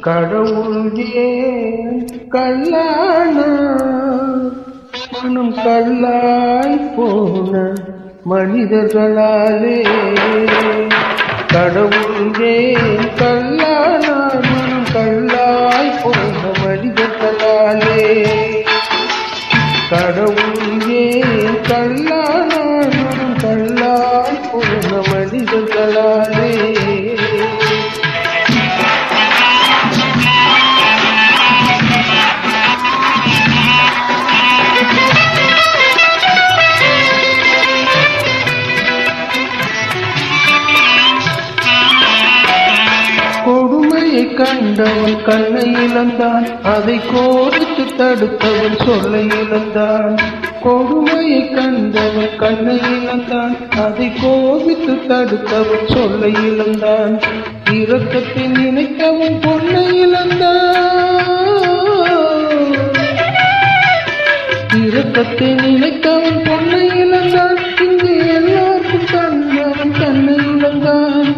கடவுள் ஏன் கல்லான மனம் கல்லாய் போன மனிதர்களாலே. கடவுள் ஏன் கல்லான மனம் கல்லாய் போன மனிதர்களாலே. கடவுள் ஏன் கல்லான மனம் கல்லாய் போன மனிதர்களாலே. கொடுமையை கண்டவன் கண்ணை இழந்தான், அதை கோரித்து தடுத்தவன் சொல்லை இழந்தான். கொடுமையை கண்டவன் கண்ணை இழந்தான், அதை கோபித்து தடுத்தவன் சொல்லை இழந்தான். இரக்கத்தை நினைத்தவன் பொன்னை இழந்தான். இரக்கத்தை நினைத்தவன் பொன்னை இழந்தான். இங்கு எல்லாருக்கும் தந்தவன் தன்னை இழந்தான்,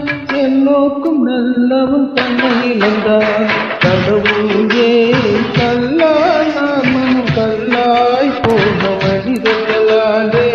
எல்லோருக்கும் நல்லவன் தன்னை இழந்தான். கடவுள் ஏன் கல்லாய் மனம் கல்லாய் போன மனிதர்களாலே.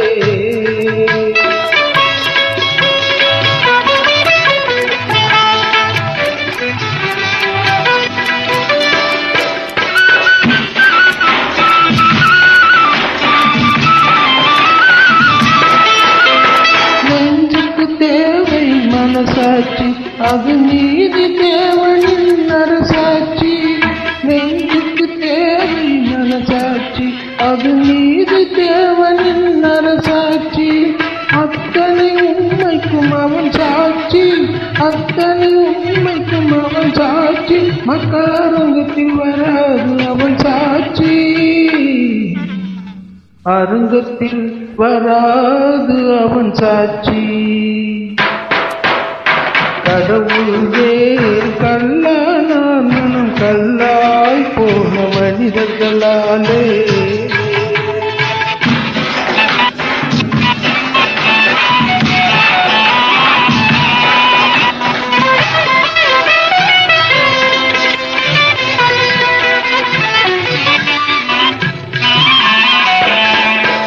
நெஞ்சுக்கு தேவை மனசாட்சி, அது நீதி தேவனின் அரசாட்சி. நெஞ்சுக்கு தேவை மனசாட்சி, அது நீதி தேவனின் அரசாட்சி. அத்தனை உண்மைக்கும் அவன் சாட்சி, அத்தனை உண்மைக்கும் அவன் சாட்சி. மக்கள் அரங்கத்தில் வராது அவன் சாட்சி, அரங்கத்தில் வராது அவன் சாட்சி. கடவுள் வேறு கல்லான மனம் கல்லாய் போன மனிதர்களாலே.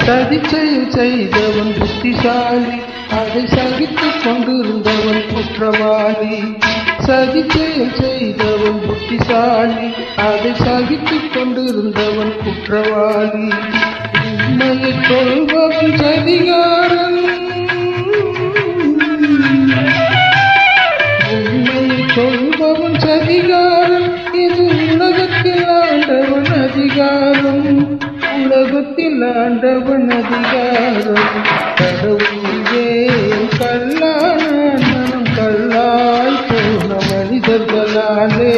சதிச்செயல் செய்தவன் புத்திசாலி, அதை சகித்துக் கொண்டிருந்தவன் குற்றவாளி. சதிச்செயல் செய்தவன் புத்திசாலி, அதை சகித்துக் கொண்டிருந்தவன் குற்றவாளி. உண்மையை சொல்பவன் சதிகாரன், உண்மையை சொல்பவன் சதிகாரன். இது உலகத்தில் ஆண்டவன் அதிகாரம், உலகத்தில் ஆண்டவன் அதிகாரம். கடவுள் ஏன் கல்லான மனம் கல்லாய் போன மனிதர்களாலே.